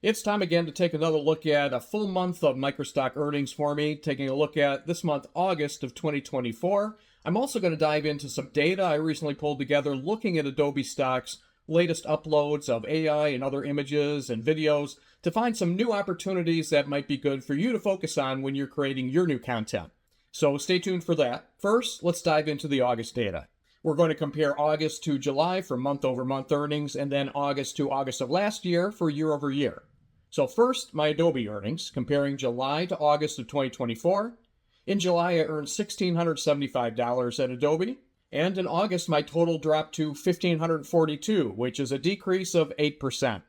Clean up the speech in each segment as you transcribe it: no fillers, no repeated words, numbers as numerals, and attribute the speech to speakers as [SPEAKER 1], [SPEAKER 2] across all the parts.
[SPEAKER 1] It's time again to take another look at a full month of Microstock earnings for me, taking a look at this month, August of 2024. I'm also going to dive into some data I recently pulled together looking at Adobe Stock's latest uploads of AI and other images and videos to find some new opportunities that might be good for you to focus on when you're creating your new content. So stay tuned for that. First, let's dive into the August data. We're going to compare August to July for month-over-month earnings, and then August to August of last year for year-over-year. So first, my Adobe earnings, comparing July to August of 2024. In July, I earned $1,675 at Adobe, and in August, my total dropped to $1,542, which is a decrease of 8%.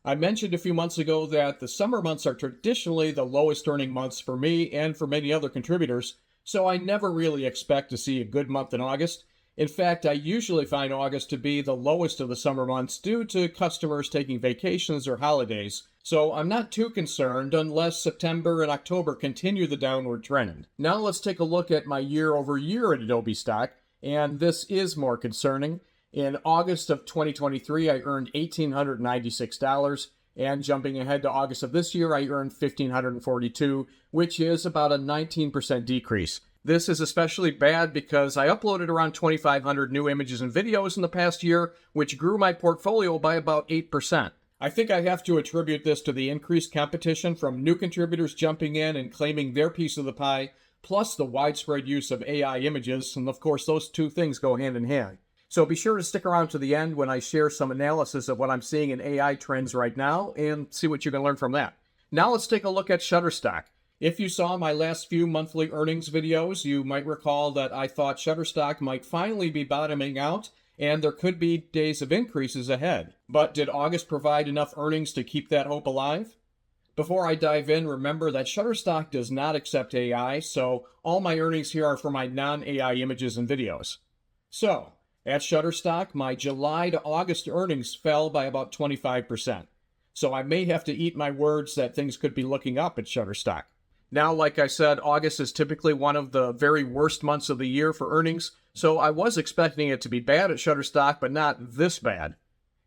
[SPEAKER 1] I mentioned a few months ago that the summer months are traditionally the lowest earning months for me and for many other contributors, so I never really expect to see a good month in August. In fact, I usually find August to be the lowest of the summer months due to customers taking vacations or holidays, so I'm not too concerned unless September and October continue the downward trend. Now let's take a look at my year-over-year at Adobe Stock, and this is more concerning. In August of 2023, I earned $1,896, and jumping ahead to August of this year, I earned $1,542, which is about a 19% decrease. This is especially bad because I uploaded around 2,500 new images and videos in the past year, which grew my portfolio by about 8%. I think I have to attribute this to the increased competition from new contributors jumping in and claiming their piece of the pie, plus the widespread use of AI images, and of course those two things go hand in hand. So be sure to stick around to the end when I share some analysis of what I'm seeing in AI trends right now and see what you can learn from that. Now let's take a look at Shutterstock. If you saw my last few monthly earnings videos, you might recall that I thought Shutterstock might finally be bottoming out and there could be days of increases ahead. But did August provide enough earnings to keep that hope alive? Before I dive in, remember that Shutterstock does not accept AI, so all my earnings here are for my non-AI images and videos. So, at Shutterstock, my July to August earnings fell by about 25%. So I may have to eat my words that things could be looking up at Shutterstock. Now, like I said, August is typically one of the very worst months of the year for earnings, so I was expecting it to be bad at Shutterstock, but not this bad.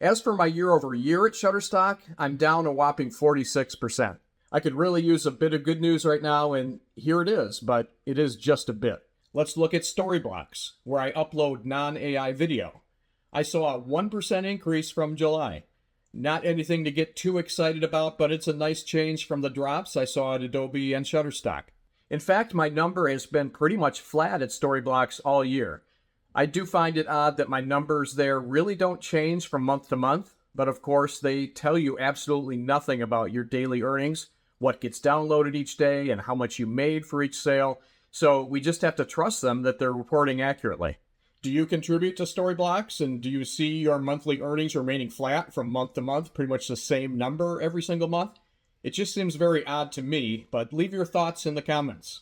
[SPEAKER 1] As for my year-over-year at Shutterstock, I'm down a whopping 46%. I could really use a bit of good news right now, and here it is, but it is just a bit. Let's look at Storyblocks, where I upload non-AI video. I saw a 1% increase from July. Not anything to get too excited about, but it's a nice change from the drops I saw at Adobe and Shutterstock. In fact, my number has been pretty much flat at Storyblocks all year. I do find it odd that my numbers there really don't change from month to month, but of course they tell you absolutely nothing about your daily earnings, what gets downloaded each day, and how much you made for each sale, so we just have to trust them that they're reporting accurately. Do you contribute to Storyblocks, and do you see your monthly earnings remaining flat from month to month, pretty much the same number every single month? It just seems very odd to me, but leave your thoughts in the comments.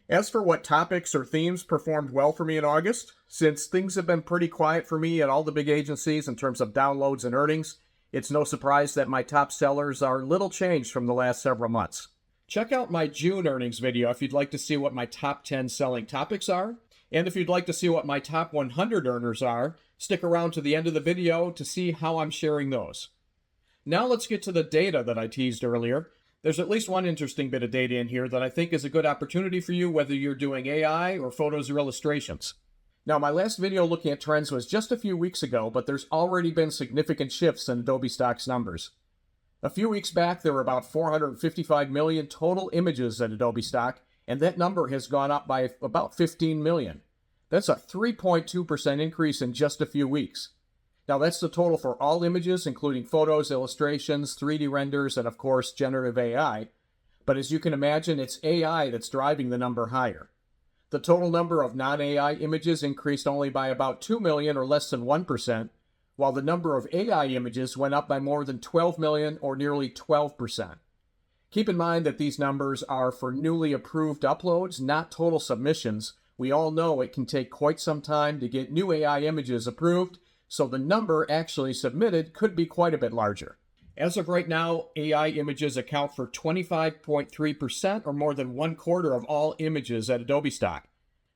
[SPEAKER 1] As for what topics or themes performed well for me in August, since things have been pretty quiet for me at all the big agencies in terms of downloads and earnings, it's no surprise that my top sellers are little changed from the last several months. Check out my June earnings video if you'd like to see what my top 10 selling topics are. And if you'd like to see what my top 100 earners are, stick around to the end of the video to see how I'm sharing those. Now let's get to the data that I teased earlier. There's at least one interesting bit of data in here that I think is a good opportunity for you, whether you're doing AI or photos or illustrations. Now, my last video looking at trends was just a few weeks ago, but there's already been significant shifts in Adobe Stock's numbers. A few weeks back, there were about 455 million total images at Adobe Stock, and that number has gone up by about 15 million. That's a 3.2% increase in just a few weeks. Now that's the total for all images, including photos, illustrations, 3D renders, and of course, generative AI. But as you can imagine, it's AI that's driving the number higher. The total number of non-AI images increased only by about 2 million or less than 1%, while the number of AI images went up by more than 12 million or nearly 12%. Keep in mind that these numbers are for newly approved uploads, not total submissions. We all know it can take quite some time to get new AI images approved, so the number actually submitted could be quite a bit larger. As of right now, AI images account for 25.3% or more than 1/4 of all images at Adobe Stock.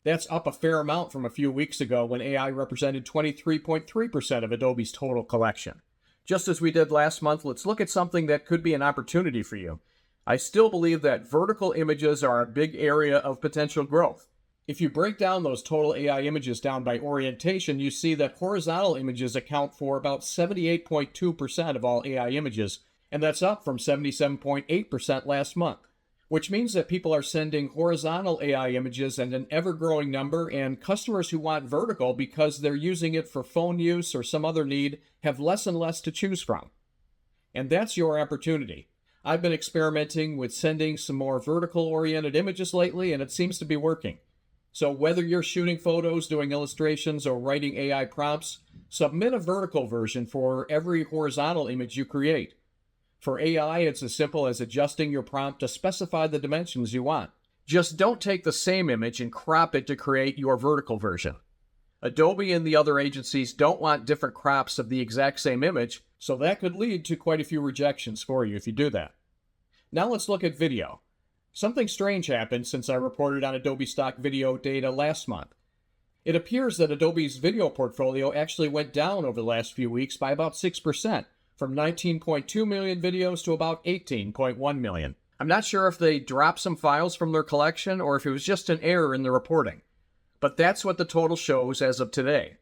[SPEAKER 1] That's up a fair amount from a few weeks ago when AI represented 23.3% of Adobe's total collection. Just as we did last month, let's look at something that could be an opportunity for you. I still believe that vertical images are a big area of potential growth. If you break down those total AI images down by orientation, you see that horizontal images account for about 78.2% of all AI images, and that's up from 77.8% last month, which means that people are sending horizontal AI images at an ever-growing number, and customers who want vertical because they're using it for phone use or some other need have less and less to choose from. And that's your opportunity. I've been experimenting with sending some more vertical-oriented images lately, and it seems to be working. So whether you're shooting photos, doing illustrations, or writing AI prompts, submit a vertical version for every horizontal image you create. For AI, it's as simple as adjusting your prompt to specify the dimensions you want. Just don't take the same image and crop it to create your vertical version. Adobe and the other agencies don't want different crops of the exact same image, so that could lead to quite a few rejections for you if you do that. Now let's look at video. Something strange happened since I reported on Adobe Stock video data last month. It appears that Adobe's video portfolio actually went down over the last few weeks by about 6%, from 19.2 million videos to about 18.1 million. I'm not sure if they dropped some files from their collection or if it was just an error in the reporting. But that's what the total shows as of today.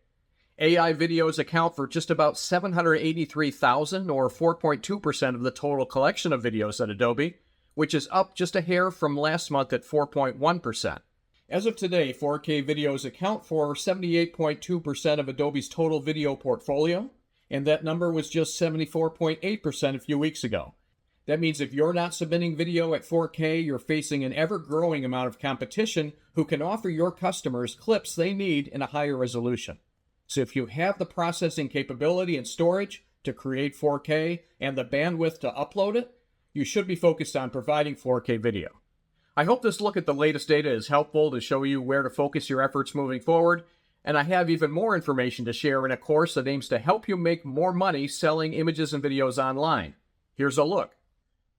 [SPEAKER 1] AI videos account for just about 783,000 or 4.2% of the total collection of videos at Adobe, which is up just a hair from last month at 4.1%. As of today, 4K videos account for 78.2% of Adobe's total video portfolio, and that number was just 74.8% a few weeks ago. That means if you're not submitting video at 4K, you're facing an ever-growing amount of competition who can offer your customers clips they need in a higher resolution. So if you have the processing capability and storage to create 4K and the bandwidth to upload it, you should be focused on providing 4K video. I hope this look at the latest data is helpful to show you where to focus your efforts moving forward, and I have even more information to share in a course that aims to help you make more money selling images and videos online. Here's a look.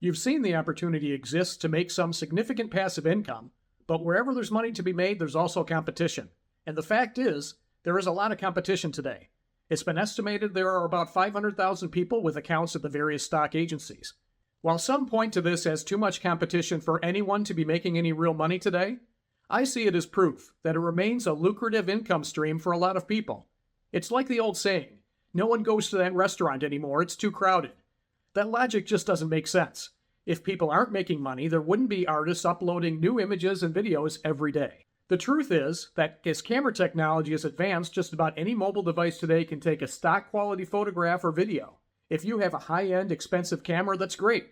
[SPEAKER 2] You've seen the opportunity exists to make some significant passive income, but wherever there's money to be made, there's also competition. And the fact is, there is a lot of competition today. It's been estimated there are about 500,000 people with accounts at the various stock agencies. While some point to this as too much competition for anyone to be making any real money today, I see it as proof that it remains a lucrative income stream for a lot of people. It's like the old saying, no one goes to that restaurant anymore, it's too crowded. That logic just doesn't make sense. If people aren't making money, there wouldn't be artists uploading new images and videos every day. The truth is that as camera technology has advanced, just about any mobile device today can take a stock quality photograph or video. If you have a high-end, expensive camera, that's great,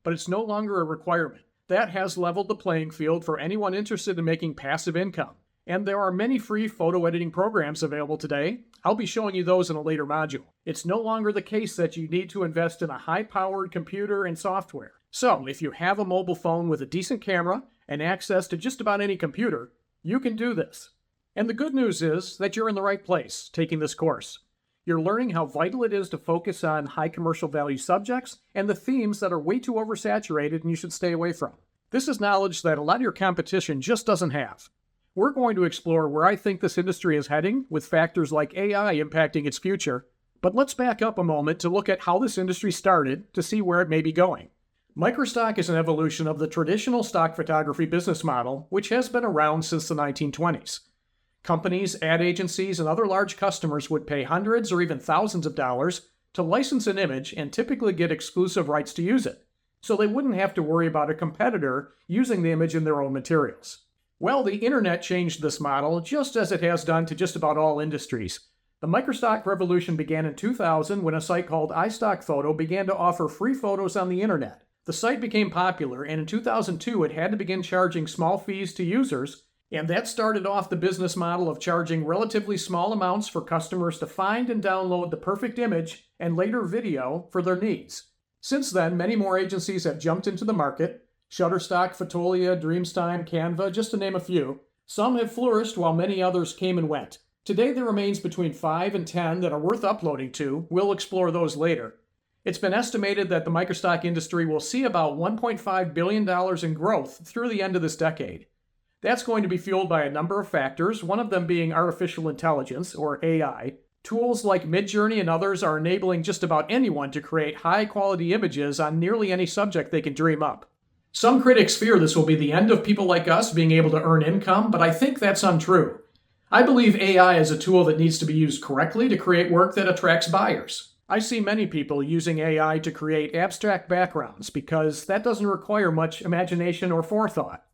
[SPEAKER 2] but it's no longer a requirement. That has leveled the playing field for anyone interested in making passive income. And there are many free photo editing programs available today. I'll be showing you those in a later module. It's no longer the case that you need to invest in a high-powered computer and software. So, if you have a mobile phone with a decent camera and access to just about any computer, you can do this. And the good news is that you're in the right place taking this course. You're learning how vital it is to focus on high commercial value subjects and the themes that are way too oversaturated and you should stay away from. This is knowledge that a lot of your competition just doesn't have. We're going to explore where I think this industry is heading with factors like AI impacting its future. But let's back up a moment to look at how this industry started to see where it may be going. Microstock is an evolution of the traditional stock photography business model, which has been around since the 1920s. Companies, ad agencies, and other large customers would pay hundreds or even thousands of dollars to license an image and typically get exclusive rights to use it, so they wouldn't have to worry about a competitor using the image in their own materials. Well, the internet changed this model just as it has done to just about all industries. The Microstock revolution began in 2000 when a site called iStockPhoto began to offer free photos on the internet. The site became popular, and in 2002 it had to begin charging small fees to users, and that started off the business model of charging relatively small amounts for customers to find and download the perfect image and later video for their needs. Since then, many more agencies have jumped into the market. Shutterstock, Fotolia, Dreamstime, Canva, just to name a few. Some have flourished while many others came and went. Today there remains between 5 and 10 that are worth uploading to. We'll explore those later. It's been estimated that the Microstock industry will see about $1.5 billion in growth through the end of this decade. That's going to be fueled by a number of factors, one of them being artificial intelligence, or AI, Tools like Midjourney and others are enabling just about anyone to create high-quality images on nearly any subject they can dream up. Some critics fear this will be the end of people like us being able to earn income, but I think that's untrue. I believe AI is a tool that needs to be used correctly to create work that attracts buyers. I see many people using AI to create abstract backgrounds because that doesn't require much imagination or forethought.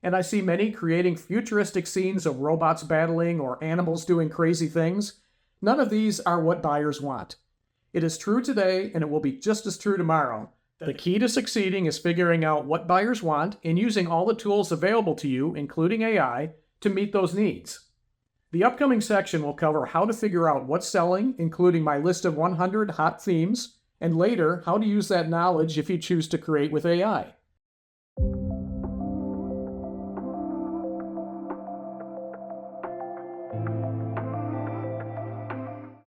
[SPEAKER 2] And I see many creating futuristic scenes of robots battling or animals doing crazy things. None of these are what buyers want. It is true today, and it will be just as true tomorrow. The key to succeeding is figuring out what buyers want and using all the tools available to you, including AI, to meet those needs. The upcoming section will cover how to figure out what's selling, including my list of 100 hot themes, and later, how to use that knowledge if you choose to create with AI.